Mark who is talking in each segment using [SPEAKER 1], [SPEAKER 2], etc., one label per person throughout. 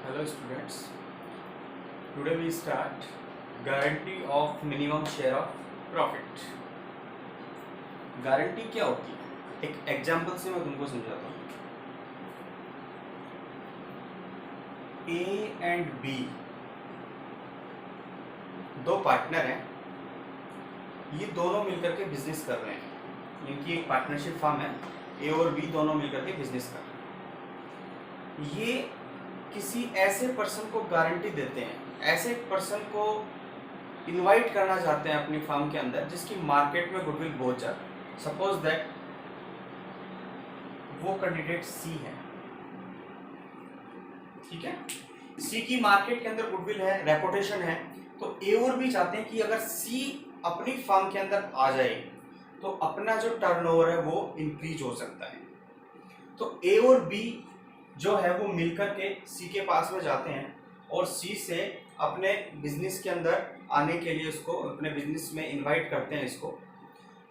[SPEAKER 1] Hello students, today we start guarantee of minimum share of profit. Guarantee क्या होती है? एक एग्जांपल से मैं तुमको समझाता हूँ। ए एंड बी दो पार्टनर हैं, ये दोनों मिलकर के बिजनेस कर रहे हैं। इनकी एक पार्टनरशिप फर्म है, ए और बी दोनों मिलकर के बिजनेस कर रहे हैं। ये किसी ऐसे पर्सन को गारंटी देते हैं, ऐसे पर्सन को इनवाइट करना चाहते हैं अपनी फर्म के अंदर जिसकी मार्केट में गुडविल बहुत ज़्यादा है। सपोज दैट वो कैंडिडेट सी है, ठीक है। सी की मार्केट के अंदर गुडविल है, रेपुटेशन है, तो ए और बी चाहते हैं कि अगर सी अपनी फर्म के अंदर आ जाए तो अपना जो टर्नओवर है वो इंक्रीज हो सकता है। तो ए और बी जो है वो मिलकर के सी के पास में जाते हैं और सी से अपने बिजनेस के अंदर आने के लिए इसको अपने बिजनेस में इनवाइट करते हैं इसको।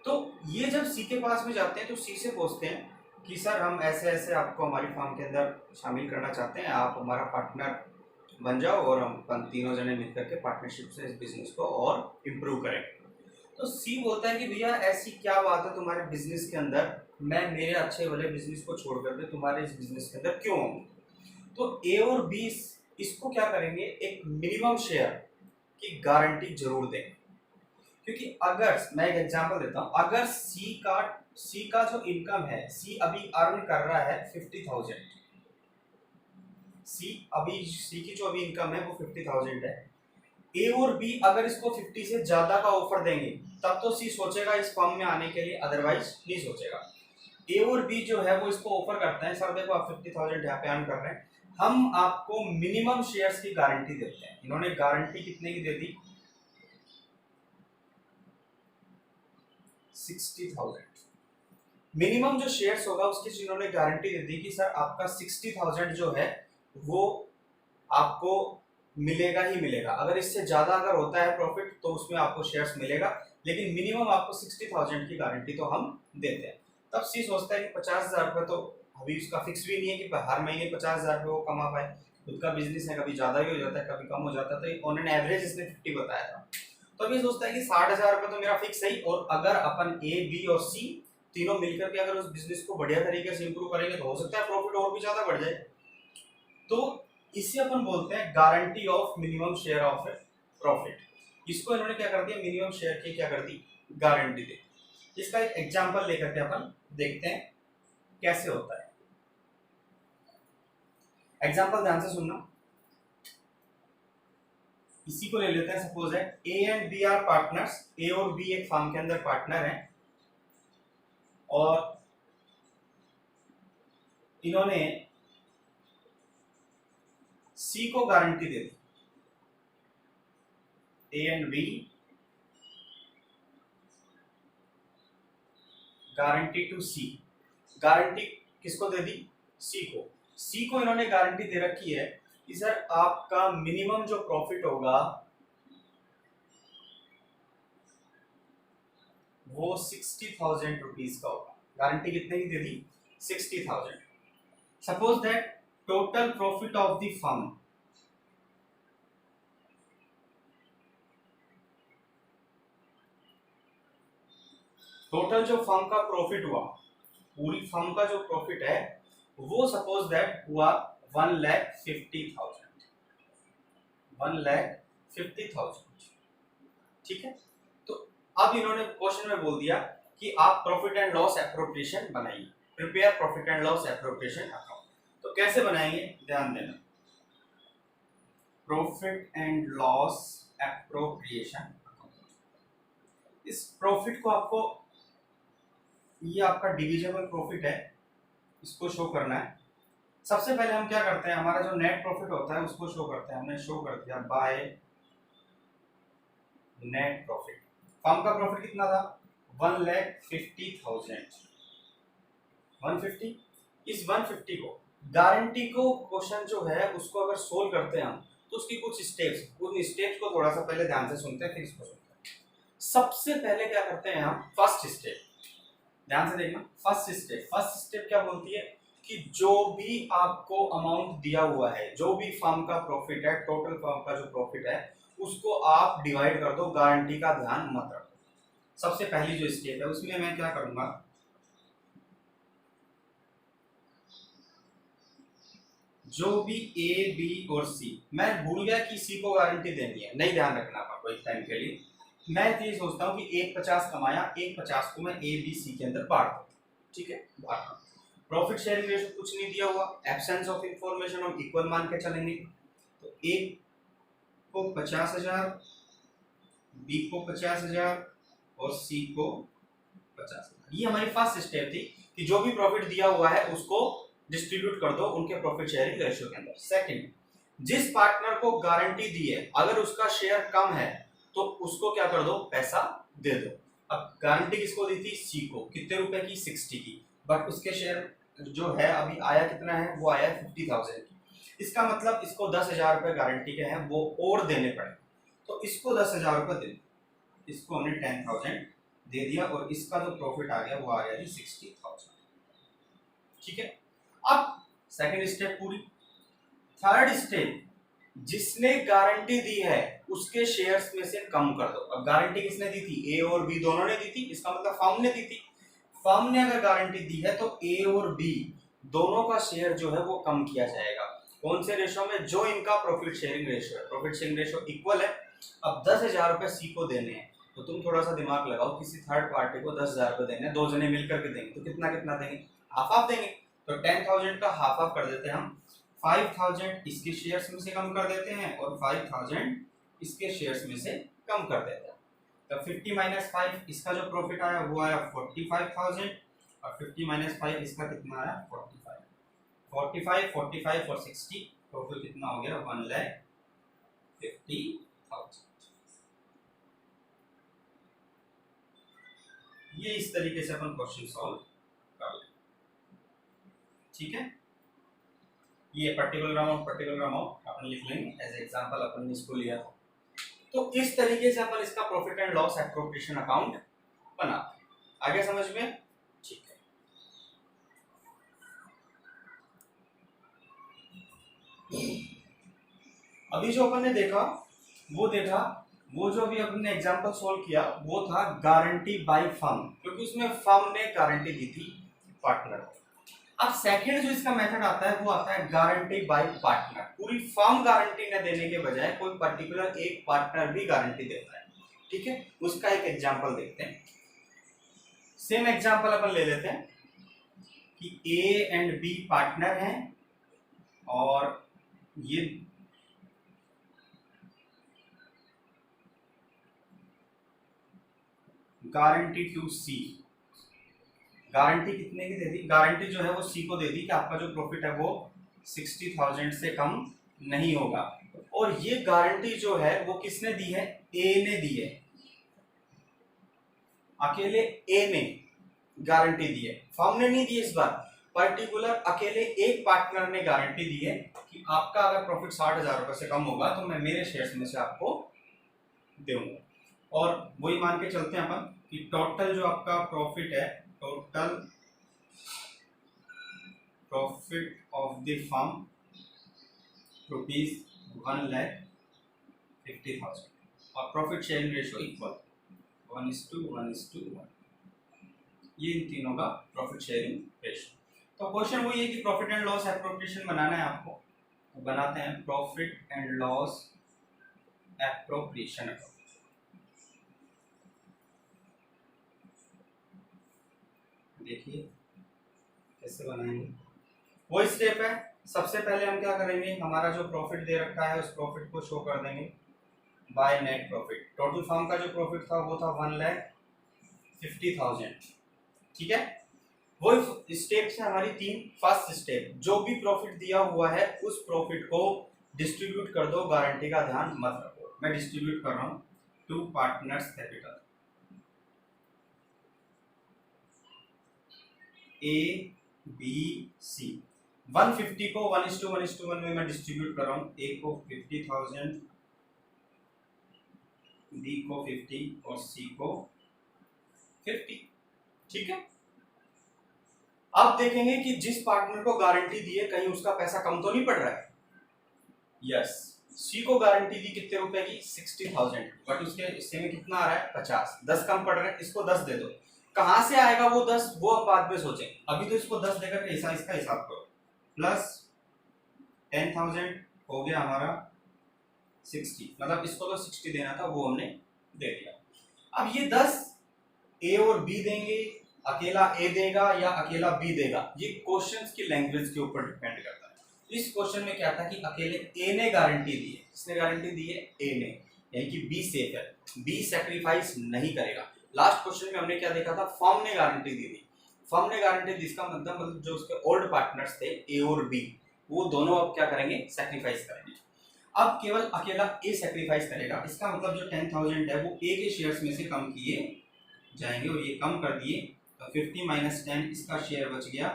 [SPEAKER 1] तो ये जब सी के पास में जाते हैं तो सी से पूछते हैं कि सर हम ऐसे ऐसे आपको हमारी फर्म के अंदर शामिल करना चाहते हैं, आप हमारा पार्टनर बन जाओ और हम तीनों जने मिलकर के पार्टनरशिप से इस बिजनेस को और इम्प्रूव करें। तो सी बोलता है कि भैया ऐसी क्या बात है तुम्हारे बिजनेस के अंदर, मैं मेरे अच्छे वाले बिजनेस को छोड़ करके तुम्हारे इस बिजनेस के अंदर क्यों आऊँ। तो ए और बी इसको क्या करेंगे, एक मिनिमम शेयर की गारंटी जरूर देंगे। क्योंकि अगर मैं एक एग्जांपल देता हूँ, अगर सी का जो इनकम है, सी अभी अर्न कर रहा है 50,000, सी की जो अभी इनकम है वो 50,000 है। ए और बी अगर इसको 50 से ज्यादा का ऑफर देंगे तब तो सी सोचेगा इस फर्म में आने के लिए, अदरवाइज नहीं सोचेगा। ए और बी जो है वो इसको ऑफर करते हैं, सर देखो आप 50,000 यहाँ पे अर्न कर रहे हैं, हम आपको मिनिमम शेयर्स की गारंटी देते हैं। इन्होंने गारंटी कितने की दे दी, 60,000। मिनिमम जो शेयर्स होगा उसकी इन्होंने गारंटी दे दी कि सर आपका 60,000 जो है वो आपको मिलेगा ही मिलेगा। अगर इससे ज्यादा अगर होता है प्रॉफिट तो उसमें आपको शेयर्स मिलेगा, लेकिन मिनिमम आपको 60,000 की गारंटी तो हम देते हैं। तब सी सोचता है कि 50,000 रुपये तो अभी उसका फिक्स भी नहीं है कि हर महीने 50,000 रुपये वो कमा पाए। खुद का बिजनेस है, कभी ज्यादा भी हो जाता है कभी कम हो जाता है, तो ऑन एन एवरेज इसने 50 बताया था। तो अभी सोचता है कि 60,000 रुपये तो मेरा फिक्स है, और अगर अपन ए बी और सी तीनों मिलकर के अगर उस बिजनेस को बढ़िया तरीके से इंप्रूव करेंगे तो हो सकता है प्रॉफिट और भी ज्यादा बढ़ जाए। तो इसे अपन बोलते हैं guarantee of minimum share of profit. इसको इन्होंने क्या कर दिया, मिनिमम शेयर की क्या कर दी, गारंटी दे। इसका एक एग्जांपल लेकर के अपन देखते हैं कैसे होता है। एग्जांपल ध्यान से सुनना। इसी को ले लेते हैं, सपोज है A and B are partners, A और बी एक फर्म के अंदर पार्टनर हैं और इन्होंने सी को गारंटी दे दी। A and B guarantee to C, guarantee किसको दे दी, सी को। सी को इन्होंने गारंटी दे रखी है कि सर आपका मिनिमम जो प्रॉफिट होगा वो 60,000 रुपीज का होगा। गारंटी कितने की दे दी, 60,000। Suppose that total profit of the firm, total जो फर्म का प्रॉफिट हुआ, पूरी फर्म का जो प्रॉफिट है वो सपोज दैट हुआ 1,50,000, 1,50,000, ठीक है। तो अब इन्होंने क्वेश्चन में बोल दिया कि आप प्रॉफिट एंड लॉस एप्रोप्रिएशन बनाइए, prepare profit and loss appropriation account. तो कैसे बनाएंगे, ध्यान देना। Profit and loss appropriation account, इस प्रॉफिट को आपको, ये आपका डिविजिबल प्रॉफिट है, इसको शो करना है। सबसे पहले हम क्या करते हैं, हमारा जो नेट प्रॉफिट होता है उसको शो करते हैं। हमने शो कर दिया बाय नेट प्रॉफिट। फर्म का प्रॉफिट कितना था, 1,50,000, 150। इस 150 को, गारंटी को क्वेश्चन जो है उसको अगर सोल्व करते हैं हम तो उसकी कुछ स्टेप्स, उन स्टेप्स को थोड़ा सा पहले ध्यान से सुनते हैं फिर इसको सुनते हैं। सबसे पहले क्या करते हैं हम, फर्स्ट स्टेप ध्यान से देखना। फर्स्ट स्टेप क्या बोलती है कि जो भी आपको अमाउंट दिया हुआ है, जो भी फर्म का प्रॉफिट है, टोटल फर्म का जो प्रॉफिट है, उसको आप डिवाइड कर दो, गारंटी का ध्यान मत रखो। सबसे पहली जो स्टेप है उसमें मैं क्या करूंगा, जो भी ए बी और सी, मैं भूल गया कि सी को गारंटी देनी है, नहीं ध्यान रखना आपको एक टाइम के लिए। मैं ये सोचता हूँ कि 150 कमाया, 150 को मैं ए बी सी के अंदर बांट दूँ, ठीक है, बांट। प्रॉफिट शेयरिंग रेशो कुछ नहीं दिया हुआ, एब्सेंस ऑफ इंफॉर्मेशन हम इक्वल मान के चलेंगे। तो ए को 50,000, बी को 50,000 और सी को 50,000। ये हमारी फर्स्ट स्टेप थी कि जो भी प्रॉफिट दिया हुआ है उसको डिस्ट्रीब्यूट कर दो उनके प्रॉफिट शेयरिंग रेशियो के अंदर। सेकंड, जिस पार्टनर को गारंटी दी है अगर उसका शेयर कम है तो उसको क्या कर दो, पैसा दे दो। अब गारंटी किसको दी थी, सी को, कितने रुपए की, 60 की, बट उसके शेयर जो है अभी आया कितना है, वो आया 50,000 की। इसका मतलब इसको 10,000 रुपए गारंटी के हैं वो और देने पड़े, तो इसको 10,000 रुपए दे, इसको हमने 10,000 दे दिया और इसका जो प्रॉफिट आ गया वो आ गया जी 60,000, ठीक है। अब सेकंड स्टेप पूरी। थर्ड स्टेप, जिसने गारंटी दी है उसके शेयर्स में से कम कर दो। अब गारंटी किसने दी थी, ए और बी दोनों ने दी थी, इसका मतलब फर्म ने दी थी। फर्म ने अगर गारंटी दी है तो ए और बी दोनों का शेयर जो है वो कम किया जाएगा। कौन से रेशो में, जो इनका प्रॉफिट शेयरिंग रेशो है, प्रॉफिट शेयरिंग रेशो इक्वल है। अब 10,000 रुपए सी को देने हैं, तो तुम थोड़ा सा दिमाग लगाओ, किसी थर्ड पार्टी को 10,000 रुपए देने हैं, दो जने मिलकर के देंगे तो कितना कितना देंगे, हाफ हाफ देंगे। तो 10,000 का हाफ हाफ कर देते हैं हम, 5,000 इसके शेयर्स में से कम कर देते हैं और 5,000 इसके शेयर्स में से कम कर देते हैं। तो 50 माइनस 5 इसका जो प्रॉफिट आया वो आया 45,000 और 50 माइनस 5 इसका कितना आया 45, 45 45 और 60, टोटल कितना हो गया 1,50,000। ये इस तरीके से अपन क्वेश्चन सॉल्व कर लें, ठीक है। ये पर्टिकुलर अमाउंट अपन लिख लेंगे एज एग्जांपल, अपन ने इसको लिया था। तो इस तरीके से अपन इसका profit and loss appropriation account बनाते हैं। आगे समझ में, ठीक है। अभी जो अपन ने देखा वो जो अभी अपन ने एग्जांपल सॉल्व किया वो था गारंटी बाय फर्म, क्योंकि उसमें फर्म ने गारंटी दी थी पार्टनर को। अब सेकंड जो इसका मेथड आता है वो आता है गारंटी बाय पार्टनर। पूरी फर्म गारंटी न देने के बजाय कोई पर्टिकुलर एक पार्टनर भी गारंटी देता है, ठीक है। उसका एक एग्जांपल देखते हैं। सेम एग्जांपल अपन ले लेते हैं कि ए एंड बी पार्टनर हैं और ये गारंटी टू सी, गारंटी कितने की दे दी, गारंटी जो है वो सी को दे दी कि आपका जो प्रॉफिट है वो 60,000 से कम नहीं होगा। और ये गारंटी जो है वो किसने दी है, ए ने दी है, अकेले ए ने गारंटी दी है, फर्म ने नहीं दी इस बार, पर्टिकुलर अकेले एक पार्टनर ने गारंटी दी है कि आपका अगर प्रॉफिट 60,000 रुपए से कम होगा तो मैं मेरे शेयर्स में से आपको दूंगा। और वही मान के चलते हैं अपन कि टोटल जो आपका प्रॉफिट है, total profit of the firm ₹1,50,000 और प्रॉफिट शेयरिंग रेशियो इक्वल 1:1:1, ये इन तीनों का प्रॉफिट शेयरिंग रेशियो। तो क्वेश्चन वही है कि प्रॉफिट एंड लॉस एप्रोप्रिएशन बनाना है आपको, तो बनाते हैं प्रॉफिट एंड लॉस एप्रोप्रिएशन। देखिए कैसे बनाएंगे, वही स्टेप है। सबसे पहले हम क्या करेंगे, हमारा जो प्रॉफिट दे रखा है उस प्रॉफिट को शो कर देंगे by net profit. Total firm का जो प्रॉफिट था वो था 1,50,000, ठीक है। वही स्टेप से हमारी फर्स्ट स्टेप, जो भी प्रॉफिट दिया हुआ है उस प्रॉफिट को डिस्ट्रीब्यूट कर दो, गारंटी का ध्यान मत रखो। मैं डिस्ट्रीब्यूट कर रहा हूं to partners capital, A B C. 150 को 1:1:1 में मैं डिस्ट्रीब्यूट कर रहा हूं, ए को 50,000, बी को 50 और सी को 50, ठीक है। अब देखेंगे कि जिस पार्टनर को गारंटी दी है कहीं उसका पैसा कम तो नहीं पड़ रहा है। यस, सी को गारंटी दी कितने रुपए की, 60,000, बट उसके हिस्से में कितना आ रहा है, 50, 10 कम पड़ रहा है, इसको 10 दे दो। कहां से आएगा वो 10, वो अब बाद में सोचें, अभी तो इसको 10 देकर इसका हिसाब करो। प्लस 10,000 हो गया हमारा 60, मतलब इसको तो 60 देना था, वो हमने दे दिया। अब ये 10 ए और बी देंगे, अकेला ए देगा या अकेला बी देगा, ये क्वेश्चंस की लैंग्वेज के ऊपर डिपेंड करता है। इस क्वेश्चन में क्या था कि अकेले ए ने गारंटी दी है, किसने गारंटी दी है, ए ने, यानी कि बी सेफ है, बी सैक्रिफाइस नहीं करेगा। लास्ट क्वेश्चन में हमने क्या देखा था, फर्म ने गारंटी दी थी, फर्म ने गारंटी दी, इसका मतलब जो उसके ओल्ड पार्टनर्स थे ए और बी, वो दोनों अब क्या करेंगे, सैक्रिफाइस करेंगे। अब केवल अकेला ए सैक्रिफाइस करेगा, इसका मतलब जो 10,000 है वो ए के शेयर्स में से कम किए जाएंगे, और ये कम कर दिए तो 50 माइनस 10, इसका शेयर बच गया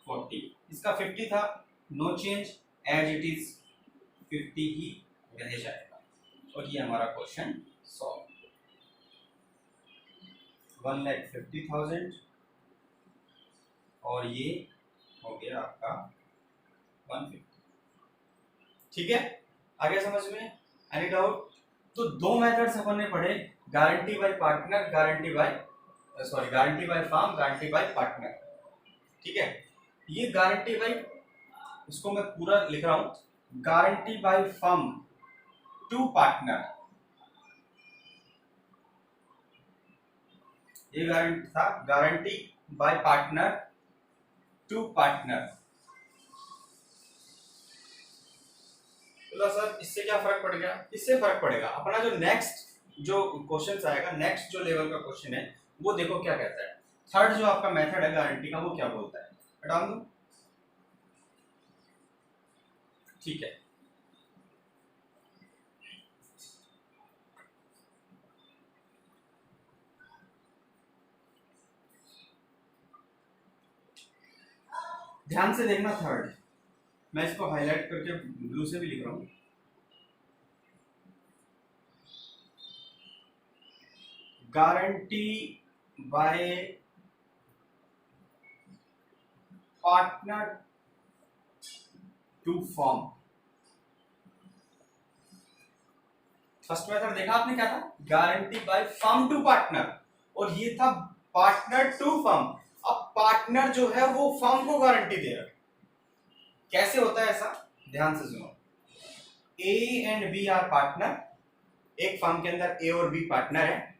[SPEAKER 1] 40, इसका 50 था, no change, as it is 50 ही रह जाएगा। और ये हमारा क्वेश्चन सॉल्व। 1,50,000 और ये हो गया आपका 150। ठीक है, आगे समझ में, एनी डाउट? तो दो मेथड्स अपन ने पढ़े, guarantee by partner, guarantee by firm, guarantee by partner. ठीक है, ये गारंटी बाय, इसको मैं पूरा लिख रहा हूं, guarantee by firm to partner, ये गारंटी था, guarantee by partner to partner. तो सर इससे क्या फर्क पड़ गया, इससे फर्क पड़ेगा अपना जो नेक्स्ट जो क्वेश्चन आएगा, नेक्स्ट जो लेवल का क्वेश्चन है वो देखो क्या कहता है। थर्ड जो आपका मेथड है गारंटी का, वो क्या बोलता है, हटा दो। ठीक है, ध्यान से देखना, थर्ड मैं इसको हाईलाइट करके ब्लू से भी लिख रहा हूं, guarantee by partner to firm. First method देखा आपने क्या था, guarantee by firm to partner, और ये था पार्टनर टू फर्म। अब पार्टनर जो है वो फर्म को गारंटी दे रहा है, कैसे होता है ऐसा, ध्यान से सुनो। A and B are partner, एक फर्म के अंदर ए और बी पार्टनर है,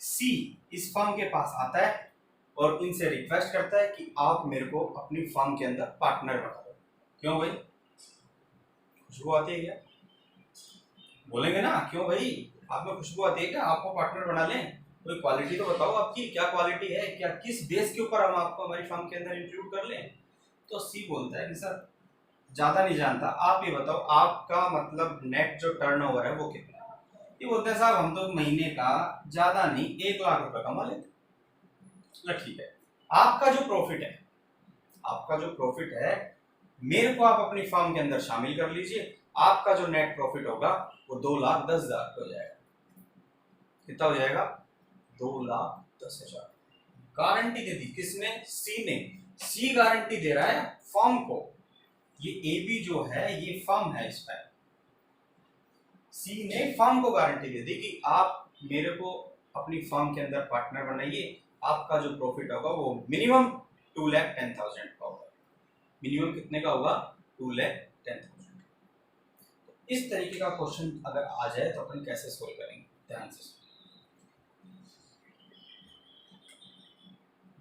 [SPEAKER 1] सी इस फर्म के पास आता है और इनसे रिक्वेस्ट करता है कि आप मेरे को अपनी फर्म के अंदर पार्टनर बना दो। क्यों भाई, खुशबू आती है क्या, बोलेंगे ना, क्यों भाई आप में खुशबू आती है क्या, आपको पार्टनर बना लें, कोई क्वालिटी तो बताओ आपकी, क्या क्वालिटी है, क्या किस बेस के ऊपर हम आपको हमारी फर्म के अंदर इंक्लूड कर लें। तो सी बोलता है कि सर ज्यादा नहीं जानता, आप ये बताओ आपका मतलब नेट जो टर्नओवर है वो कितना है। ये बोलते हैं साहब हम तो महीने का ज्यादा नहीं 1,00,000 रुपए कमा लेते। ठीक है, आपका जो प्रॉफिट है, आपका जो प्रॉफिट है मेरे को आप अपनी फर्म के अंदर शामिल कर लीजिए, आपका जो नेट प्रॉफिट होगा वो 2,10,000 हो जाएगा। कितना हो जाएगा, 2,10,000। गारंटी दे दी किसने, सी ने, सी गारंटी दे रहा है फर्म को, ये ए बी जो है ये फर्म है, इस पर सी ने फर्म को गारंटी दे दी कि आप मेरे को अपनी फर्म के अंदर पार्टनर बनाइए, आपका जो प्रॉफिट होगा वो मिनिमम 2,10,000 का होगा। मिनिमम कितने का होगा, 2,10,000। इस तरीके का क्वेश्चन अगर आ जाए तो अपन कैसे सोल्व करेंगे, ध्यान से।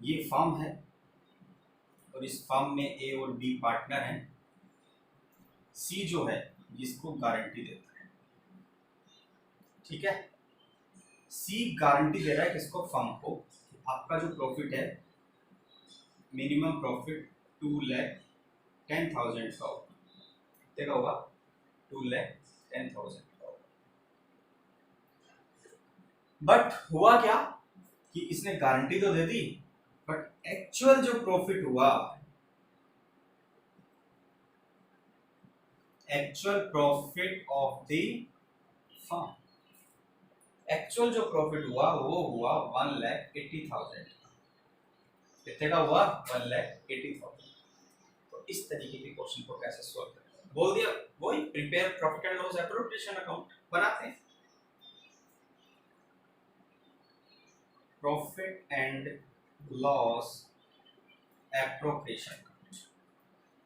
[SPEAKER 1] ये फर्म है और इस फर्म में ए और बी पार्टनर हैं, सी जो है इसको गारंटी देता है। ठीक है, सी गारंटी दे रहा है किसको, फर्म को, आपका जो प्रॉफिट है मिनिमम प्रॉफिट 2,10,000 का होगा। कितने का होगा, 2,10,000 का होगा। बट हुआ क्या कि इसने गारंटी तो दे दी, बट एक्चुअल जो प्रॉफिट हुआ, actual profit of the firm, actual जो प्रॉफिट हुआ वो हुआ 1,80,000। कितने का हुआ 1,80,000। तो इस तरीके के क्वेश्चन को कैसे सॉल्व करें, बोल दिया वही prepare profit and loss appropriation account बनाते हैं। Profit and loss appropriation account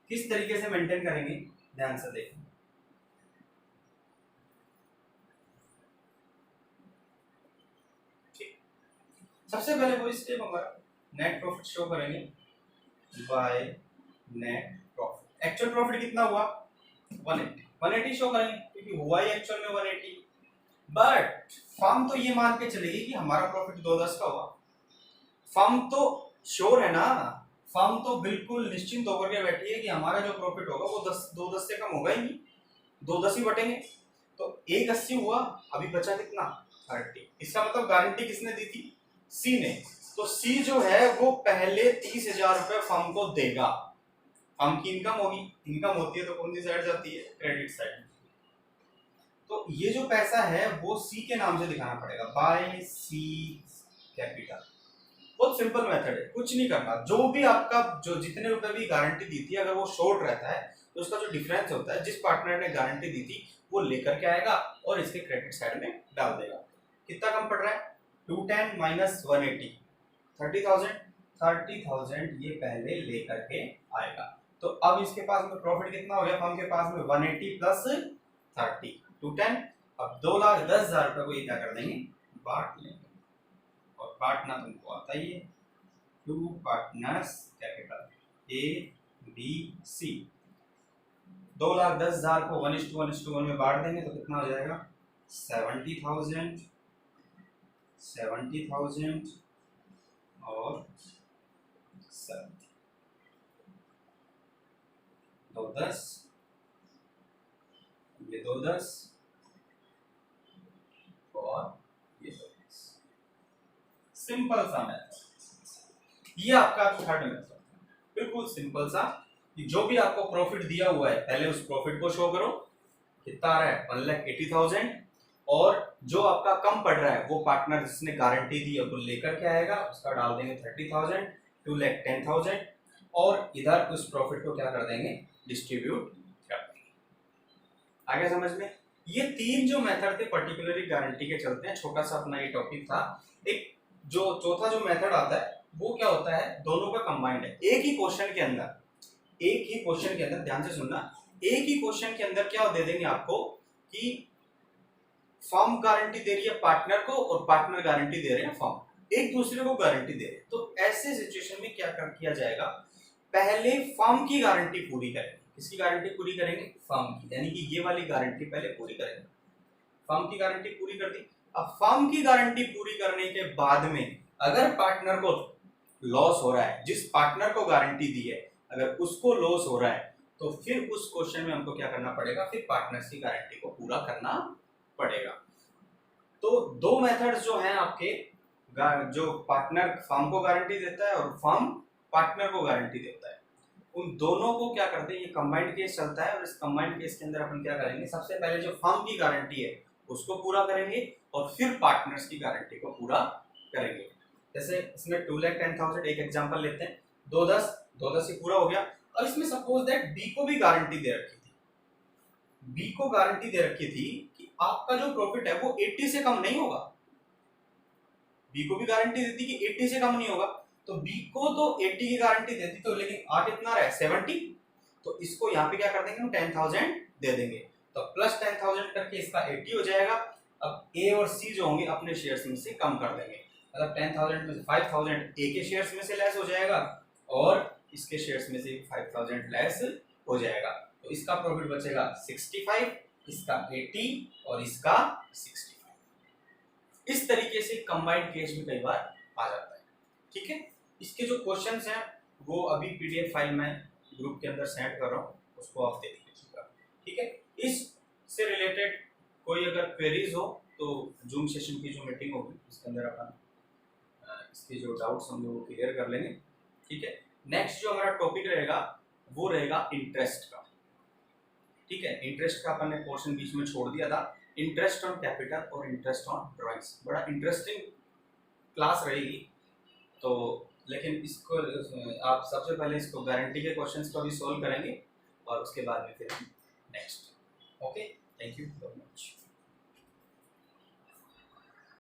[SPEAKER 1] किस तरीके से मेंटेन करेंगे, ध्यान से देखें। ठीक, सबसे पहले वो स्टेप हमारा नेट प्रॉफिट शो करेंगे by net profit. Actual profit कितना हुआ 180 शो करेंगे क्योंकि हुआ ही एक्चुअल में 180। बट फर्म तो ये मान के चलेगी कि हमारा प्रॉफिट 210 का हुआ। फर्म तो श्योर है ना, फर्म तो बिल्कुल निश्चिंत होकर के बैठी है कि हमारा जो प्रॉफिट होगा वो 210 से कम होगा ही नहीं, 210 ही बटेंगे। तो 180 हुआ, अभी बचा कितना 30। इसका मतलब गारंटी किसने दी थी, सी ने। तो सी जो है वो पहले 30,000 रुपए फर्म को देगा। फर्म की इनकम होगी, इनकम होती है तो कौन सी साइड जाती है, क्रेडिट साइड। तो ये जो पैसा है वो सी के नाम से दिखाना पड़ेगा, बाय सी कैपिटल। बहुत सिंपल मेथड है, कुछ नहीं करना। जो भी आपका जो जितने रुपए भी गारंटी दी थी, अगर वो शॉर्ट रहता है तो उसका जो डिफरेंस होता है जिस पार्टनर ने गारंटी दी थी वो लेकर के आएगा और इसके क्रेडिट साइड में डाल देगा। कितना कम पड़ रहा है 210 माइनस 180 30,000 ये पहले लेकर के आएगा। तो अब इसके पास में प्रॉफिट कितना हो गया, फर्म के पास में 180 प्लस 30 210। अब 2,10,000 रुपए को ये क्या कर देंगे, बांट लेंगे। और बांटना तुमको आता ही है, 2 partners capital A B C. 2,10,000 को 1:1 में बांट देंगे तो कितना हो जाएगा 70,000 और 70। 210 ये 210 और ये 210। सिंपल सा मेथड, ये आपका थर्ड मेथड, बिल्कुल सिंपल सा। कि जो भी आपको प्रॉफिट दिया हुआ है पहले उस प्रॉफिट को शो करो, कितना आ रहा है 1,80,000। और जो आपका कम पड़ रहा है वो पार्टनर जिसने गारंटी दी है वो लेकर के आएगा, उसका डाल देंगे 30,000, 2,10,000 और इधर उस प्रॉफिट को क्या कर देंगे, डिस्ट्रीब्यूट कर देंगे। आगे समझ में। ये तीन जो मेथड थे पर्टिकुलरली गारंटी के चलते हैं, छोटा सा अपना ये टॉपिक था। एक जो चौथा जो मेथड आता है वो क्या होता है, दोनों का कंबाइंड है। एक ही क्वेश्चन के अंदर ध्यान से सुनना, एक ही क्वेश्चन के अंदर क्या दे देंगे आपको कि फर्म गारंटी दे रही है पार्टनर को और पार्टनर गारंटी दे रहे हैं फर्म, एक दूसरे को गारंटी दे रहे हैं। तो ऐसे सिचुएशन में क्या किया जाएगा, पहले फर्म की गारंटी पूरी करेंगे। किसकी गारंटी पूरी करेंगे, फर्म की, यानी कि ये वाली गारंटी पहले पूरी करेंगे। फर्म की गारंटी पूरी कर दी। अब फर्म की गारंटी पूरी करने के बाद में अगर पार्टनर को लॉस हो रहा है, जिस पार्टनर को गारंटी दी है अगर उसको लॉस हो रहा है तो फिर उस क्वेश्चन में हमको क्या करना पड़ेगा, फिर पार्टनर्स की गारंटी को पूरा करना पड़ेगा। तो दो मेथड्स जो हैं आपके, जो पार्टनर फर्म को गारंटी देता है और फर्म पार्टनर को गारंटी देता है, उन दोनों को क्या करते हैं, ये कंबाइंड केस चलता है। और इस कंबाइंड केस के अंदर अपन क्या करेंगे, सबसे पहले जो फर्म की गारंटी है उसको पूरा करेंगे और फिर पार्टनर्स की गारंटी को पूरा करेंगे। जैसे इसमें 2,10,000 एक एग्जांपल लेते हैं, 2,10 ही पूरा हो गया। और इसमें सपोज दैट बी को भी गारंटी दे रखी थी, बी को गारंटी दे रखी थी कि आपका जो प्रॉफिट है वो 80 से कम नहीं होगा। बी को भी गारंटी देती कि 80 से कम नहीं होगा, तो बी को तो 80 की गारंटी देती, तो लेकिन आ कितना रहा है 70। तो इसको यहाँ पे क्या कर देंगे, हम 10,000 दे देंगे, तो प्लस 10,000 करके इसका 80 हो जाएगा। अब ए और सी जो होंगे अपने शेयर्स में से कम कर देंगे, मतलब 10,000 में से 5,000 ए के शेयर्स में से लेस हो जाएगा और इसके शेयर्स में से 5,000 लेस हो जाएगा। तो इसका प्रॉफिट बचेगा 65, इसका 80 और इसका 65। इस तरीके से कंबाइंड केस में कई बार आ जाता है। ठीक है, इसके जो क्वेश्चंस हैं वो अभी पीडीएफ फाइल में ग्रुप के अंदर सेंड कर रहा हूँ, उसको आप देख लीजिएगा। ठीक है, इससे रिलेटेड कोई अगर क्वेरीज हो तो जूम सेशन की जो मीटिंग होगी उसके अंदर अपन इसके जो डाउट्स होंगे वो क्लियर कर लेंगे। ठीक है, नेक्स्ट जो हमारा टॉपिक रहेगा वो रहेगा इंटरेस्ट का। ठीक है, इंटरेस्ट का अपन ने पोर्शन बीच में छोड़ दिया था, इंटरेस्ट ऑन कैपिटल और इंटरेस्ट ऑन ड्राइंग्स। बड़ा इंटरेस्टिंग क्लास रहेगी, तो लेकिन इसको आप सबसे पहले इसको गारंटी के क्वेश्चंस को भी सॉल्व करेंगे और उसके बाद में फिर next. Okay, thank you very much.